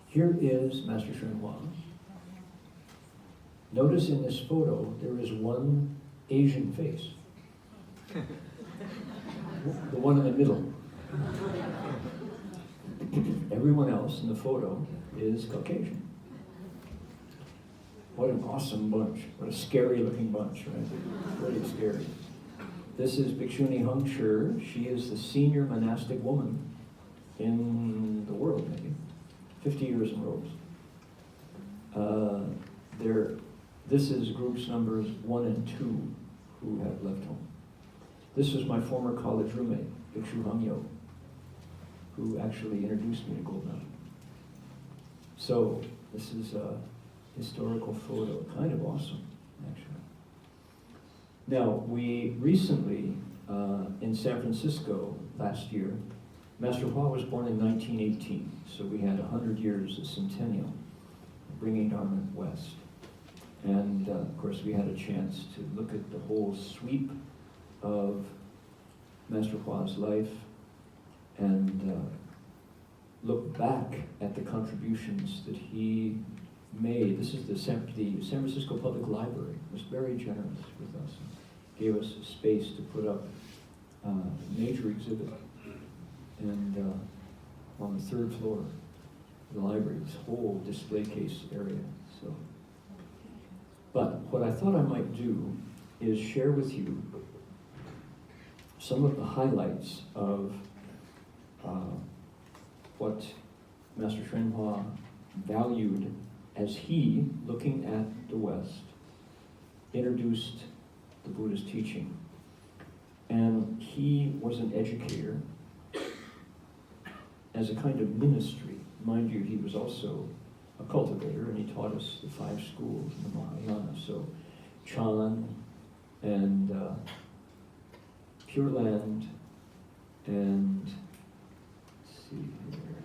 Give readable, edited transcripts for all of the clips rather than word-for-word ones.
Here is Master Shenhua. Notice in this photo, there is one Asian face. The one in the middle. Everyone else in the photo is Caucasian. What an awesome bunch. What a scary looking bunch, right? Really scary. This is Bhikshuni Heng Shi. She is the senior monastic woman in the world, maybe. 50 years in robes. This is groups numbers 1 and 2 who have left home. This is my former college roommate, Bhikshu Hangyo, who actually introduced me to Gold Mountain. So this is a historical photo, kind of awesome, actually. Now, we recently, in San Francisco last year, Master Hua was born in 1918, so we had 100 years, a centennial, bringing Dharma west. And of course, we had a chance to look at the whole sweep of Master Hua's life and look back at the contributions that he made. This is the San Francisco Public Library was very generous with us, gave us a space to put up a major exhibit. And on the 3rd floor of the library, this whole display case area. So, but what I thought I might do is share with you some of the highlights of what Master Shenhua valued as he, looking at the West, introduced the Buddhist teaching. And he was an educator as a kind of ministry. Mind you, he was also a cultivator, and he taught us the 5 schools in the Mahayana. So Chan and Pure Land and, let's see here,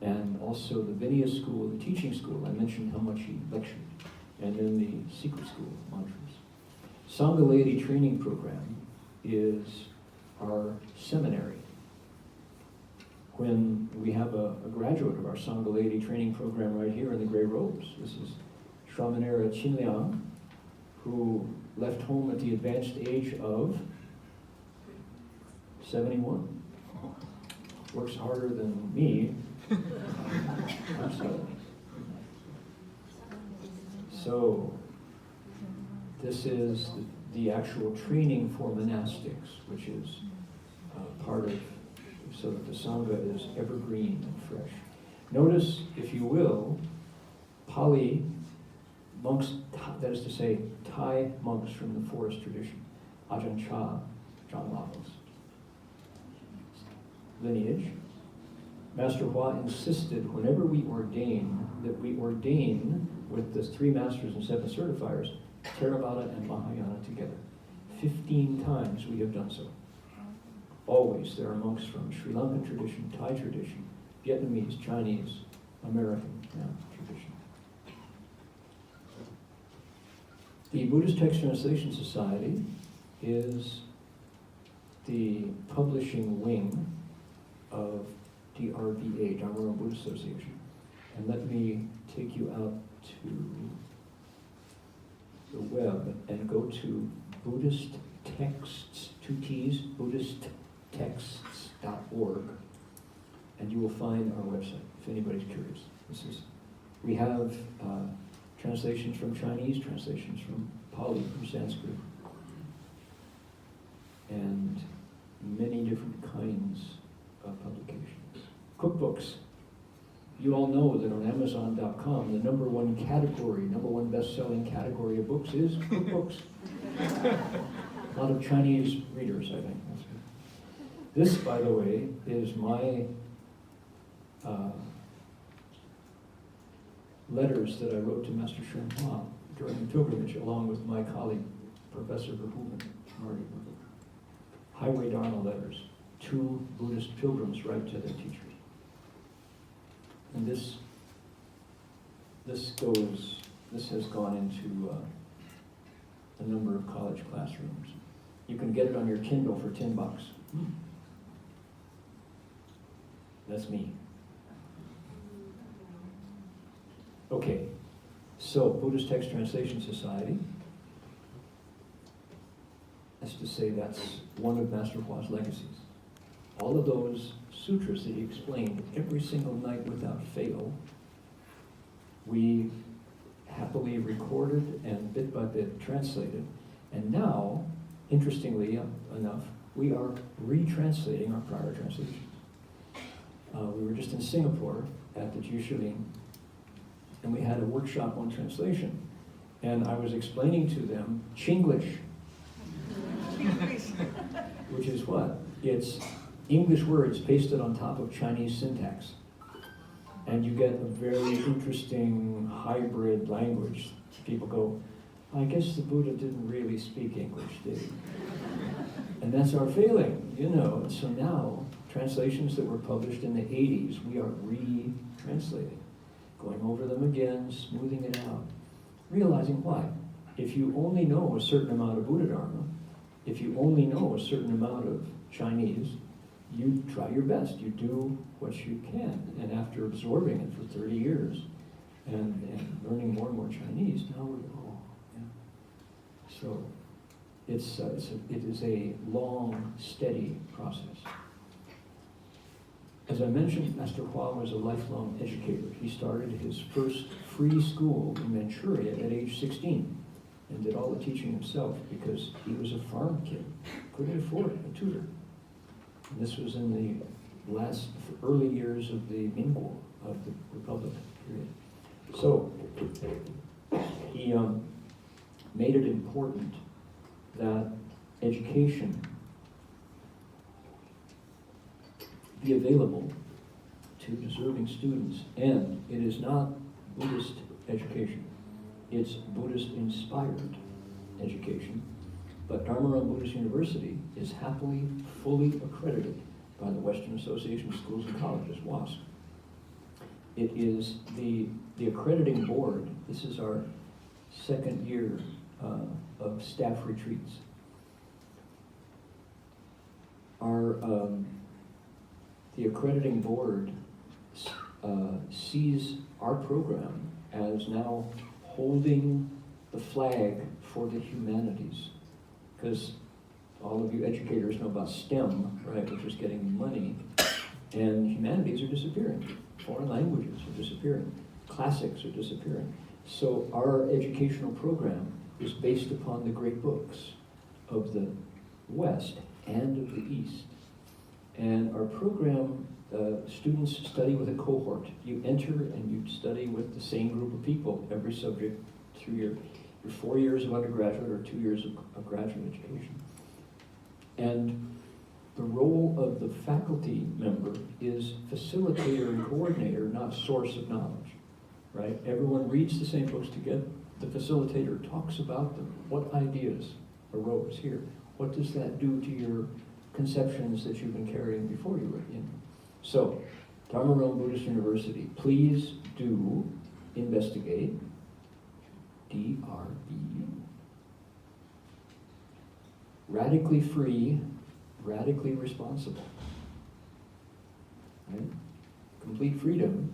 and also the Vinaya school, the teaching school. I mentioned how much he lectured, and then the secret school, mantras. Sangha Laity Training Program is our seminary. When we have a graduate of our Sangha Laity Training Program right here in the gray robes. This is Shramanera Chinliang, who left home at the advanced age of 71. Works harder than me. I'm sorry. So this is the actual training for monastics, which is part of, so that the Sangha is evergreen and fresh. Notice, if you will, Pali monks, that is to say, Thai monks from the forest tradition, Ajahn Chah, John Lagos lineage. Master Hua insisted whenever we ordain, that we ordain with the 3 masters and 7 certifiers, Theravada and Mahayana together. 15 times we have done so. Always there are monks from Sri Lankan tradition, Thai tradition, Vietnamese, Chinese, American tradition. The Buddhist Text Translation Society is the publishing wing of DRBA, Dharma and Buddhist Association. And let me take you out to the web and go to Buddhist Texts, 2 T's, BuddhistTexts.org, and you will find our website, if anybody's curious. We have translations from Chinese, translations from Pali, from Sanskrit, and many different kinds of publications. Cookbooks. You all know that on Amazon.com, the number 1 category, number 1 best-selling category of books is cookbooks. A lot of Chinese readers, I think. This, by the way, is my letters that I wrote to Master Shenhua during the pilgrimage, along with my colleague, Professor Verhoeven, Marty Verhoeven. Highway Dharma letters. 2 Buddhist pilgrims write to their teachers. And this has gone into a number of college classrooms. You can get it on your Kindle for $10. That's me. Okay, so Buddhist Text Translation Society, that's to say that's one of Master Hua's legacies. All of those sutras that he explained every single night without fail, we happily recorded and bit by bit translated. And now, interestingly enough, we are retranslating our prior translations. We were just in Singapore at the Jushiling, and we had a workshop on translation. And I was explaining to them Chinglish, which is what? It's English words pasted on top of Chinese syntax. And you get a very interesting hybrid language. People go, I guess the Buddha didn't really speak English, did he? And that's our failing, you know. And so now, translations that were published in the 80s, we are retranslating, going over them again, smoothing it out, realizing why. If you only know a certain amount of Buddha Dharma, if you only know a certain amount of Chinese, you try your best, you do what you can. And after absorbing it for 30 years and learning more and more Chinese, now we're, so it is a long, steady process. As I mentioned, Master Hua was a lifelong educator. He started his first free school in Manchuria at age 16 and did all the teaching himself because he was a farm kid, couldn't afford a tutor. And this was in the early years of the Mingguo, of the Republic period. So he made it important that education be available to deserving students. And it is not Buddhist education. It's Buddhist-inspired education. But Dharma Buddhist University is happily, fully accredited by the Western Association of Schools and Colleges, WASC. It is the accrediting board. This is our second year of staff retreats. The accrediting board sees our program as now holding the flag for the humanities. Because all of you educators know about STEM, right, which is getting money, and humanities are disappearing. Foreign languages are disappearing. Classics are disappearing. So our educational program is based upon the great books of the West and of the East. And our program, students study with a cohort. You enter and you study with the same group of people, every subject through your 4 years of undergraduate or 2 years of graduate education. And the role of the faculty member is facilitator and coordinator, not source of knowledge, right? Everyone reads the same books together. The facilitator talks about them. What ideas arose here? What does that do to your conceptions that you've been carrying before you were in? So, Dharma Realm Buddhist University, please do investigate DRBU. Radically free, radically responsible. Right? Complete freedom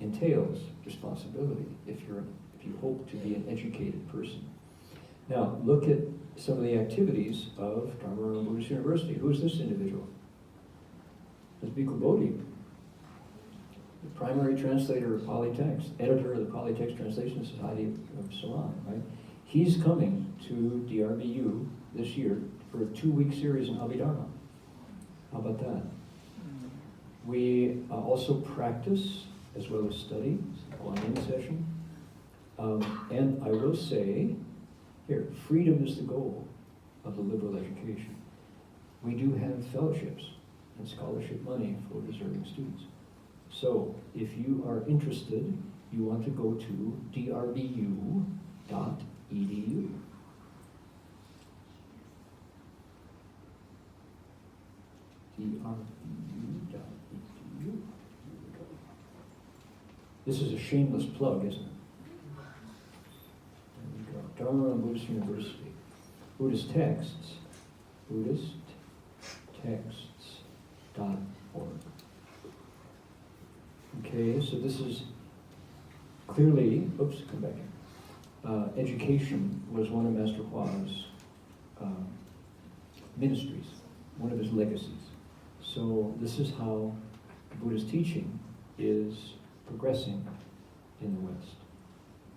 entails responsibility if you hope to be an educated person. Now, look at some of the activities of Dharma Realm Buddhist University. Who is this individual? This Bhikkhu Bodhi, the primary translator of Pali text, editor of the Pali Text Translation Society of Ceylon, right? He's coming to DRBU this year for a 2-week series in Abhidharma. How about that? We also practice as well as study, Guanyin session. And I will say, here, freedom is the goal of the liberal education. We do have fellowships and scholarship money for deserving students. So if you are interested, you want to go to drbu.edu. drbu.edu. This is a shameless plug, isn't it? There we go. Dharma Realm Buddhist University. Buddhist texts. BuddhistTexts.org. So this is clearly, oops, come back here. Education was one of Master Hua's ministries, one of his legacies. So this is how Buddha's teaching is progressing in the West.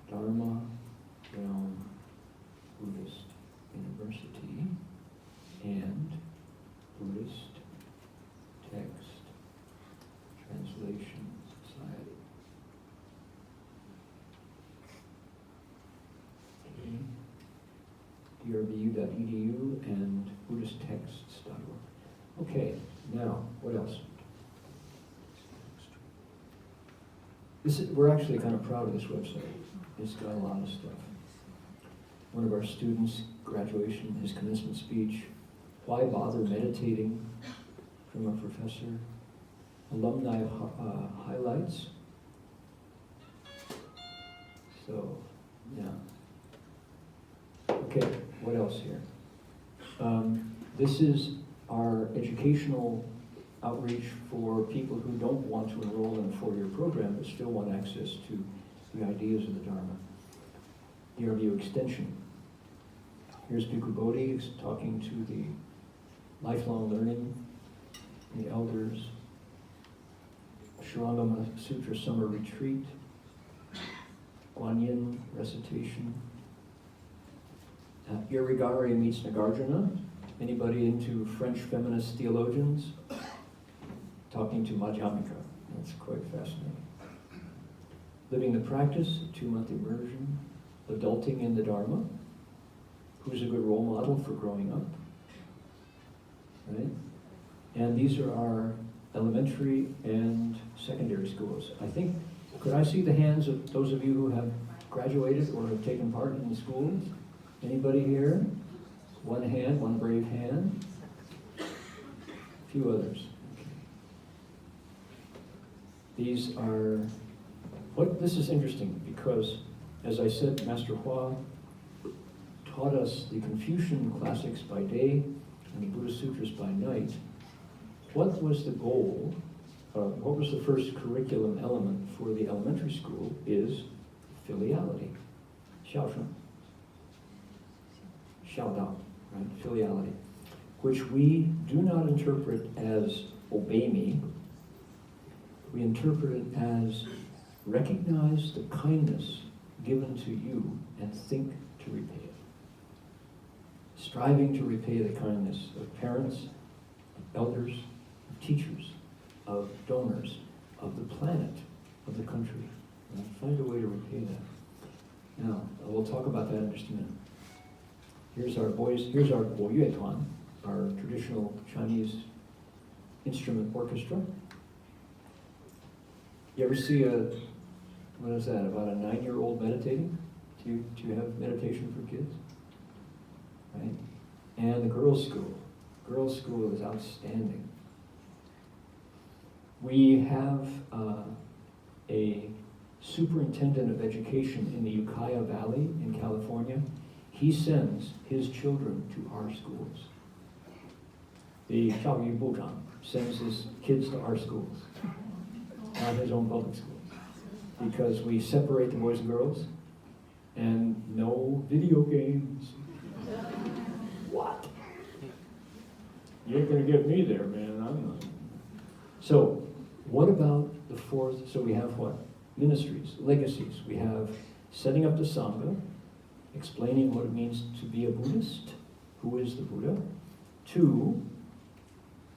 Dharma Realm Buddhist University and Buddhist Text Translation Society. drbu.edu and BuddhistTexts.org. Okay, now, what else? We're actually kind of proud of this website. It's got a lot of stuff. One of our students' graduation, his commencement speech, why bother meditating, from a professor, alumni highlights. So, yeah. Okay, what else here? This is our educational outreach for people who don't want to enroll in a four-year program but still want access to the ideas of the Dharma. DRVU Extension. Here's Bhikkhu Bodhi talking to the lifelong learning, the elders. Shurangama Sutra Summer Retreat. Guanyin recitation. Irigare meets Nagarjuna. Anybody into French feminist theologians? Talking to Madhyamika. That's quite fascinating. Living the Practice, 2-month immersion. Adulting in the Dharma. Who's a good role model for growing up? Right? And these are our elementary and secondary schools. I think, could I see the hands of those of you who have graduated or have taken part in the schools? Anybody here? One hand, one brave hand. A few others. Okay. These are, this is interesting because, as I said, Master Hua taught us the Confucian classics by day and the Buddhist sutras by night. What was the goal, what was the first curriculum element for the elementary school is filiality. Xiaoshen. Xiaodao, right? Filiality. Which we do not interpret as obey me. We interpret it as recognize the kindness given to you and think to repay it. Striving to repay the kindness of parents, of elders, of teachers, of donors, of the planet, of the country. And find a way to repay that. Now, we'll talk about that in just a minute. Here's our Guo Yue Tuan, our traditional Chinese instrument orchestra. You ever see what is that, about a 9-year-old meditating? Do you have meditation for kids? Right? And the girls' school. Girls' school is outstanding. We have a superintendent of education in the Ukiah Valley in California. He sends his children to our schools. The 教育部长 sends his kids to our schools, not his own public schools, because we separate the boys and girls, and no video games. What? You ain't gonna get me there, man. I'm not. So, what about the fourth? So we have what? Ministries, legacies. We have setting up the Sangha, explaining what it means to be a Buddhist. Who is the Buddha? 2,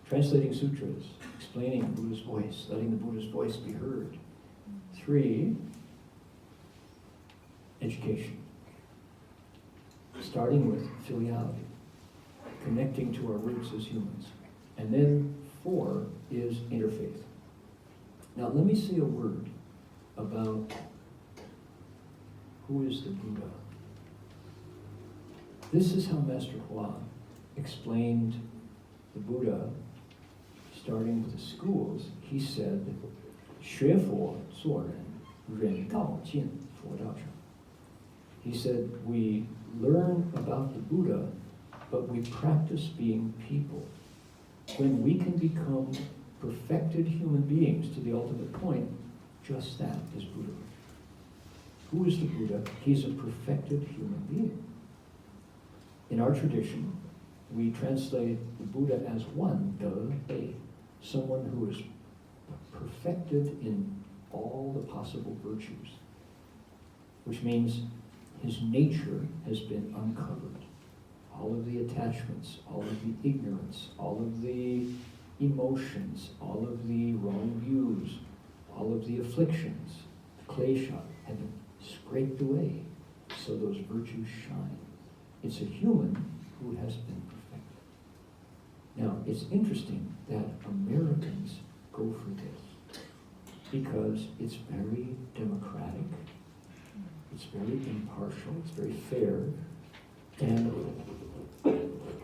translating sutras, explaining the Buddha's voice, letting the Buddha's voice be heard. 3, education. Starting with filiality, connecting to our roots as humans. And then 4 is interfaith. Now let me say a word about who is the Buddha. This is how Master Hua explained the Buddha, starting with the schools. He said, 学佛做人，人道尽佛道场. He said, we learn about the Buddha, but we practice being people. When we can become perfected human beings to the ultimate point, just that, is Buddha. Who is the Buddha? He's a perfected human being. In our tradition, we translate the Buddha as one, someone who is perfected in all the possible virtues, which means his nature has been uncovered. All of the attachments, all of the ignorance, all of the emotions, all of the wrong views, all of the afflictions, the klesha, have been scraped away so those virtues shine. It's a human who has been perfected. Now, it's interesting that Americans go for this because it's very democratic, it's very impartial, it's very fair, and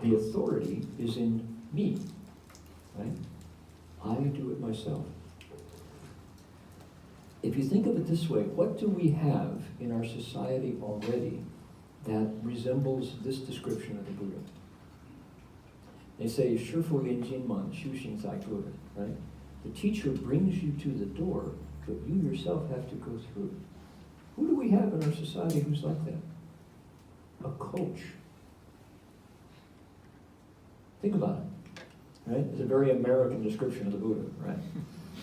the authority is in me, right? I do it myself. If you think of it this way, what do we have in our society already that resembles this description of the Buddha? They say, 师父临经门，修行在个人, right? The teacher brings you to the door, but you yourself have to go through. Who do we have in our society who's like that? A coach. Think about it, right? It's a very American description of the Buddha, right?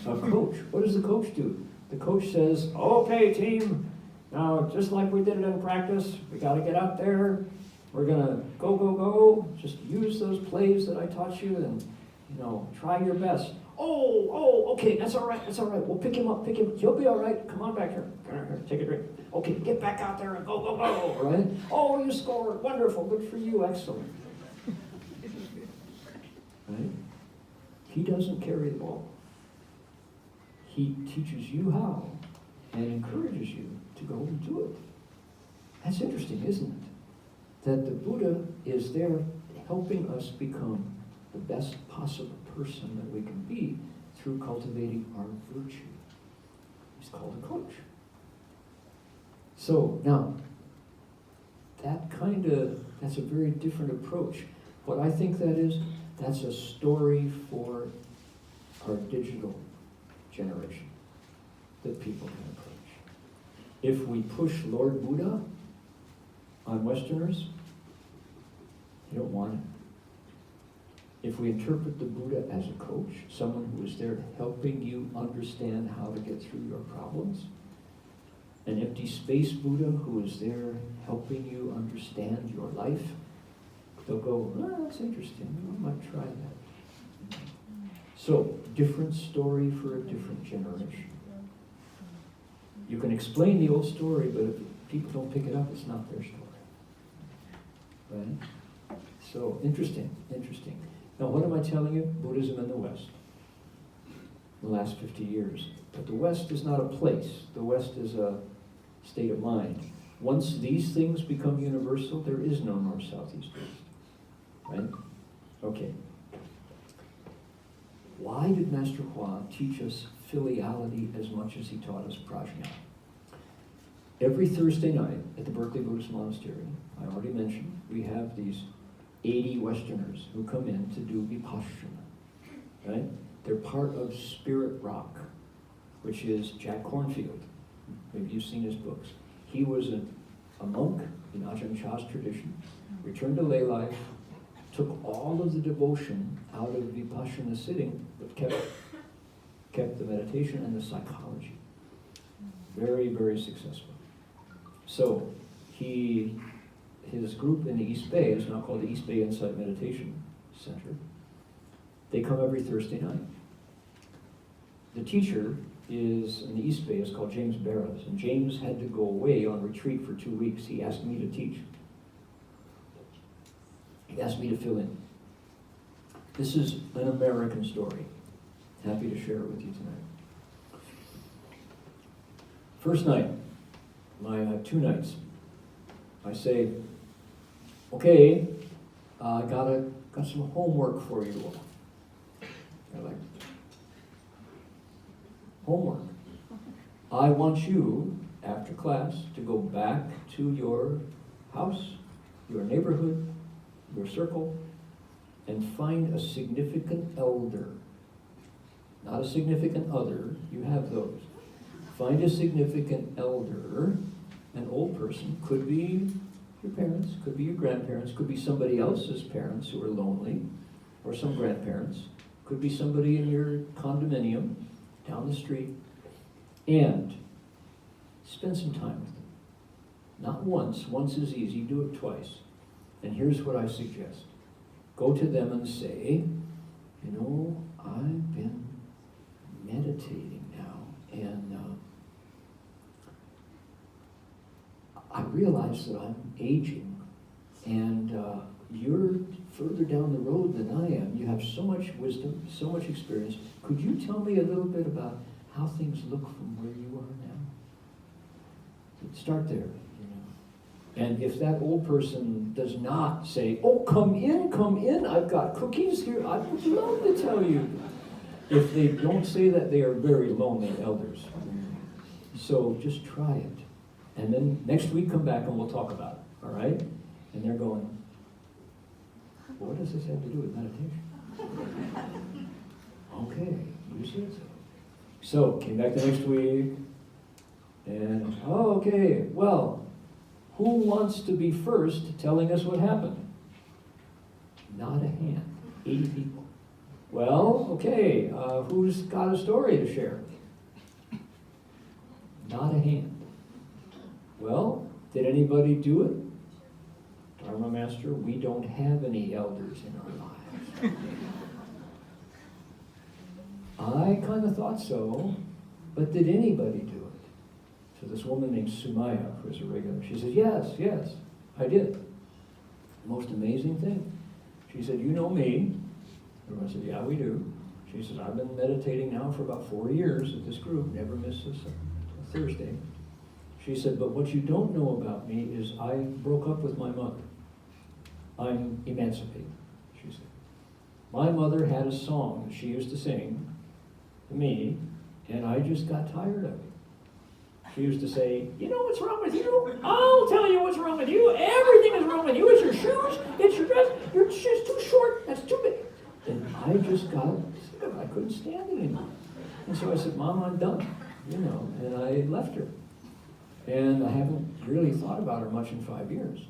A coach. What does the coach do? The coach says, okay, team, now just like we did it in practice, we got to get out there. We're going to go. Just use those plays that I taught you and, try your best. Oh, okay, that's all right. We'll pick him up. He'll be all right. Come on back here. Here, take a drink. Okay, get back out there and go, all right? Oh, you scored. Wonderful. Good for you. Excellent. Right? He doesn't carry the ball. He teaches you how and encourages you to go and do it. That's interesting, isn't it? That the Buddha is there helping us become the best possible person that we can be through cultivating our virtue. He's called a coach. So now, that's a very different approach. What I think that is, that's a story for our digital generation that people can approach. If we push Lord Buddha on Westerners, they don't want it. If we interpret the Buddha as a coach, someone who is there helping you understand how to get through your problems, an empty space Buddha who is there helping you understand your life, they'll go, that's interesting, I might try that. So, different story for a different generation. You can explain the old story, but if people don't pick it up, it's not their story. Right? So, interesting. Now, what am I telling you? Buddhism in the West. In the last 50 years. But the West is not a place. The West is a state of mind. Once these things become universal, there is no north, south, east, west. Right? Okay. Why did Master Hua teach us filiality as much as he taught us prajna? Every Thursday night at the Berkeley Buddhist Monastery, I already mentioned, we have these 80 Westerners who come in to do vipassana. Right? They're part of Spirit Rock, which is Jack Kornfield. Maybe you've seen his books. He was a monk in Ajahn Chah's tradition, returned to lay life, took all of the devotion out of vipassana sitting, but kept the meditation and the psychology. Very, very successful. So his group in the East Bay is now called the East Bay Insight Meditation Center. They come every Thursday night. The teacher in the East Bay is called James Barrows, and James had to go away on retreat for 2 weeks. He asked me to teach. He asked me to fill in. This is an American story. Happy to share it with you tonight. First night, I have 2 nights. I say, okay, I got some homework for you all. They're like, homework. I want you, after class, to go back to your house, your neighborhood, your circle, and find a significant elder. Not a significant other, you have those. Find a significant elder, an old person, could be your parents, could be your grandparents, could be somebody else's parents who are lonely, or some grandparents, could be somebody in your condominium down the street, and spend some time with them. Not once is easy, do it twice. And here's what I suggest. Go to them and say, you know, I've been meditating now, and I realize that I'm aging, and you're further down the road than I am. You have so much wisdom, so much experience. Could you tell me a little bit about how things look from where you are now? Start there, you know. And if that old person does not say, oh, come in, I've got cookies here, I would love to tell you. If they don't say that, they are very lonely elders. So just try it. And then next week come back and we'll talk about it, all right? And they're going, well, what does this have to do with meditation? Okay, you said so. So, came back the next week, and, oh, okay, well, who wants to be first telling us what happened? Not a hand, 80 people. Well, okay, who's got a story to share? Not a hand. Well, did anybody do it? Dharma Master, we don't have any elders in our lives. I kind of thought so, but did anybody do it? So this woman named Sumaya, who was a regular, she said, yes, I did. Most amazing thing. She said, you know me. Everyone said, yeah, we do. She said, I've been meditating now for about 4 years at this group, never miss a Thursday. She said, but what you don't know about me is I broke up with my mother. I'm emancipated, she said. My mother had a song that she used to sing to me, and I just got tired of it. She used to say, you know what's wrong with you? I'll tell you what's wrong with you. Everything is wrong with you. It's your shoes, it's your dress, your shoes too short, that's too big. And I just got sick of it. I couldn't stand it anymore. And so I said, Mom, I'm done, you know, and I left her. And I haven't really thought about her much in 5 years.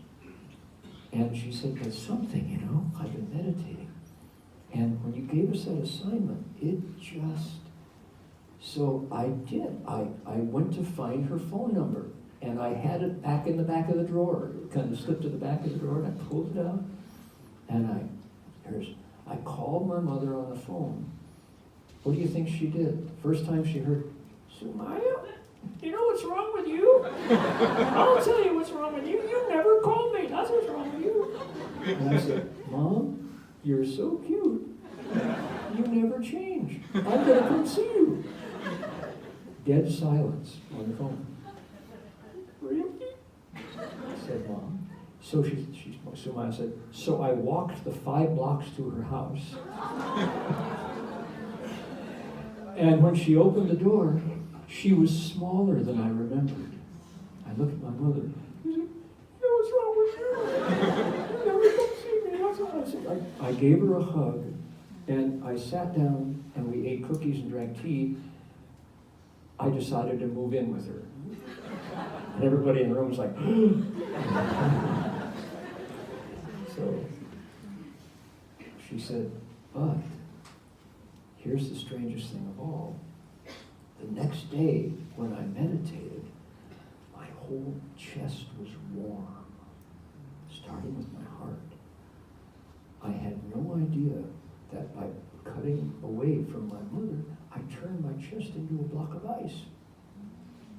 And she said, there's something, you know, I've been meditating. And when you gave us that assignment, it just, so I did. I went to find her phone number, and I had it back in the back of the drawer. It kind of slipped to the back of the drawer, and I pulled it out, and I called my mother on the phone. What do you think she did? First time she heard, Sumaya? You know what's wrong with you? I'll tell you what's wrong with you. You never called me. That's what's wrong with you. And I said, Mom, you're so cute. You never change. I'm going to come see you. Dead silence on the phone. Really? Said Mom. So Sumaya said, so I walked the 5 blocks to her house. And when she opened the door, she was smaller than I remembered. I looked at my mother. She said, what's wrong with you? You never come see me. What's wrong? I said, I gave her a hug, and I sat down, and we ate cookies and drank tea. I decided to move in with her. And everybody in the room was like, So she said, but here's the strangest thing of all. The next day, when I meditated, my whole chest was warm, starting with my heart. I had no idea that by cutting away from my mother, I turned my chest into a block of ice.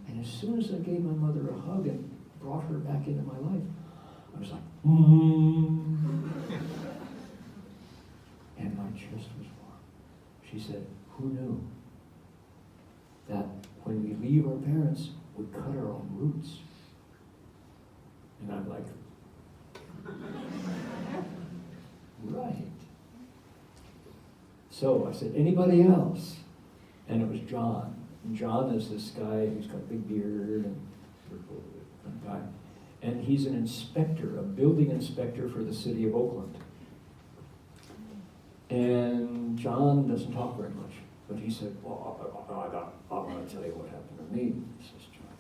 And as soon as I gave my mother a hug and brought her back into my life, I was like, and my chest was warm. She said, who knew that when we leave our parents, we cut our own roots? And I'm like, right. So I said, anybody else? And it was John. And John is this guy who's got a big beard and guy. And he's an inspector, a building inspector for the city of Oakland. And John doesn't talk very much. But he said, well, I want to tell you what happened to me, says John.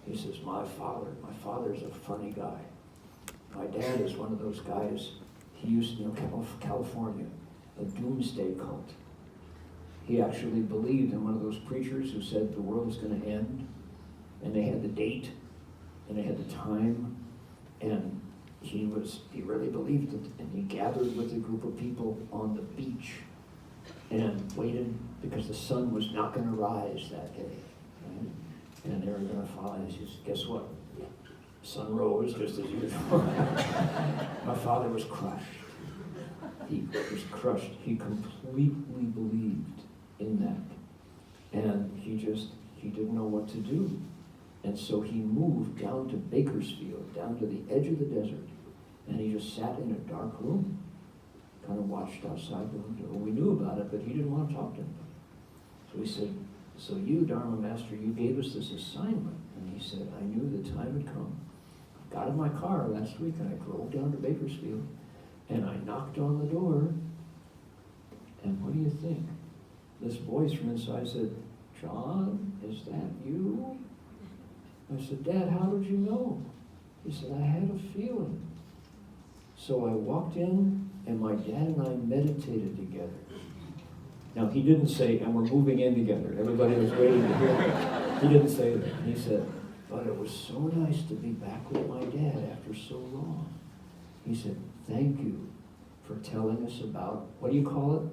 He says, my father's a funny guy. My dad is one of those guys, he used, California, a doomsday cult. He actually believed in one of those preachers who said the world was going to end, and they had the date, and they had the time, and he really believed it, and he gathered with a group of people on the beach and waited because the sun was not going to rise that day, right? And they were going to fall, and he says, guess what? The sun rose just as usual. My father was crushed. He was crushed. He completely believed in that. And he didn't know what to do. And so he moved down to Bakersfield, down to the edge of the desert, and he just sat in a dark room, kind of watched outside the window. Well, we knew about it, but he didn't want to talk to anybody. So we said, so you, Dharma Master, you gave us this assignment. And he said, I knew the time had come. I got in my car last week and I drove down to Bakersfield and I knocked on the door. And what do you think? This voice from inside said, John, is that you? I said, Dad, how did you know? He said, I had a feeling. So I walked in, and my dad and I meditated together. Now, he didn't say, and we're moving in together. Everybody was waiting to hear it. He didn't say that. He said, but it was so nice to be back with my dad after so long. He said, thank you for telling us about, what do you call it?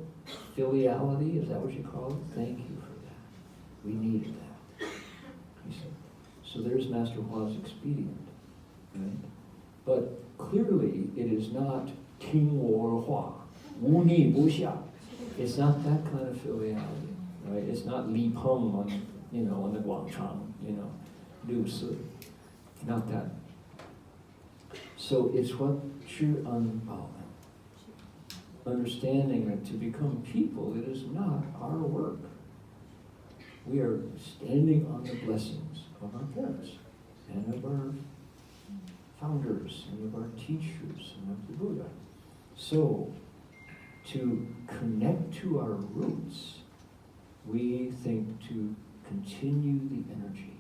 Filiality? Is that what you call it? Thank you for that. We needed that. He said, so there's Master Hua's expedient, right? But clearly it is not 听我话, 无逆不下. It's not that kind of filiality, right? It's not Li Peng on, on the Guangchang, Liu Si. Not that. So it's what Zhi An Bao. Understanding that to become people, it is not our work. We are standing on the blessings of our parents and of our founders and of our teachers and of the Buddha. So, to connect to our roots, we think to continue the energy,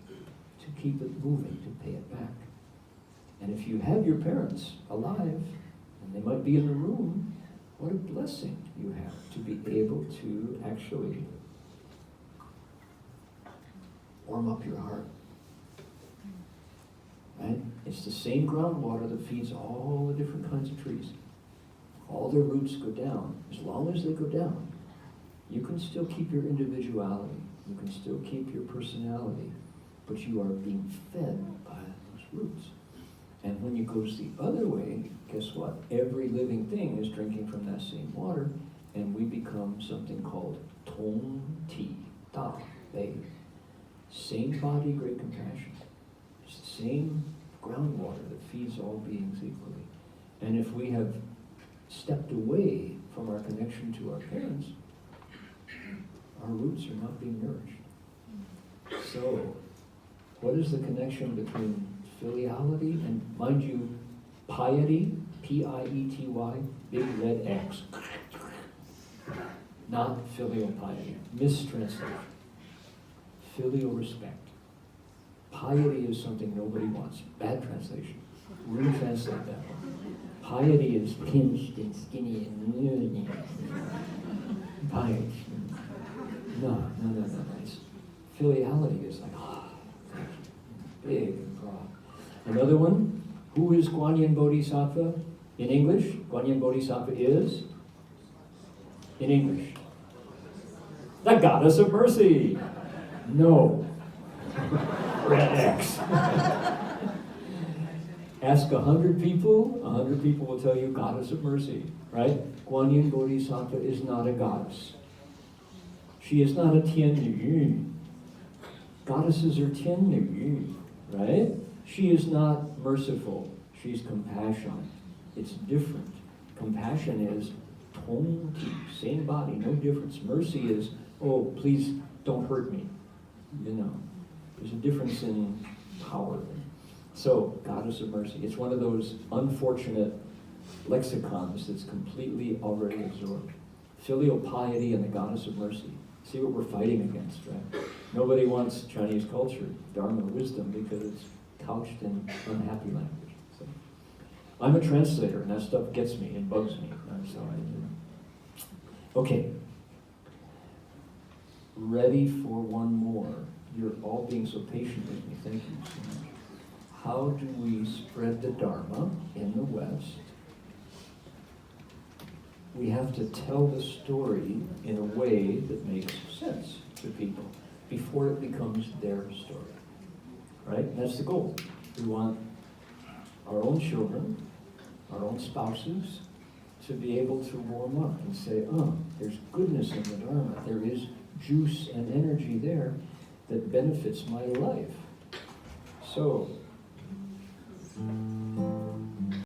to keep it moving, to pay it back. And if you have your parents alive, and they might be in the room, what a blessing you have to be able to actually warm up your heart. Right? It's the same groundwater that feeds all the different kinds of trees. All their roots go down. As long as they go down, you can still keep your individuality. You can still keep your personality. But you are being fed by those roots. And when it goes the other way, guess what? Every living thing is drinking from that same water, and we become something called Tong Ti Da Bei. Same body, great compassion. It's the same groundwater that feeds all beings equally. And if we have stepped away from our connection to our parents, our roots are not being nourished. So, what is the connection between filiality and, mind you, piety, P-I-E-T-Y, big red X. Not filial piety. Mistranslation. Filial respect. Piety is something nobody wants. Bad translation. Retranslate that one. Piety is pinched and skinny and piety. No. It's, filiality is like, big and broad. Another one, who is Guanyin Bodhisattva? In English, Guanyin Bodhisattva is? In English. The goddess of mercy. No. Red X. Ask 100 people, 100 people will tell you goddess of mercy, right? Guanyin Bodhisattva is not a goddess. She is not a Tianyu. Goddesses are Tianyu, right? She is not merciful. She's compassionate. It's different. Compassion is Tong Ti, same body, no difference. Mercy is, oh, please don't hurt me. There's a difference in power. So, goddess of mercy. It's one of those unfortunate lexicons that's completely already absorbed. Filial piety and the goddess of mercy. See what we're fighting against, right? Nobody wants Chinese culture, Dharma, wisdom, because it's couched in unhappy language. So, I'm a translator, and that stuff gets me and bugs me. So okay. Ready for one more. You're all being so patient with me. Thank you so much. How do we spread the Dharma in the West? We have to tell the story in a way that makes sense to people before it becomes their story. Right? And that's the goal. We want our own children, our own spouses, to be able to warm up and say, oh, there's goodness in the Dharma. There is juice and energy there that benefits my life. So,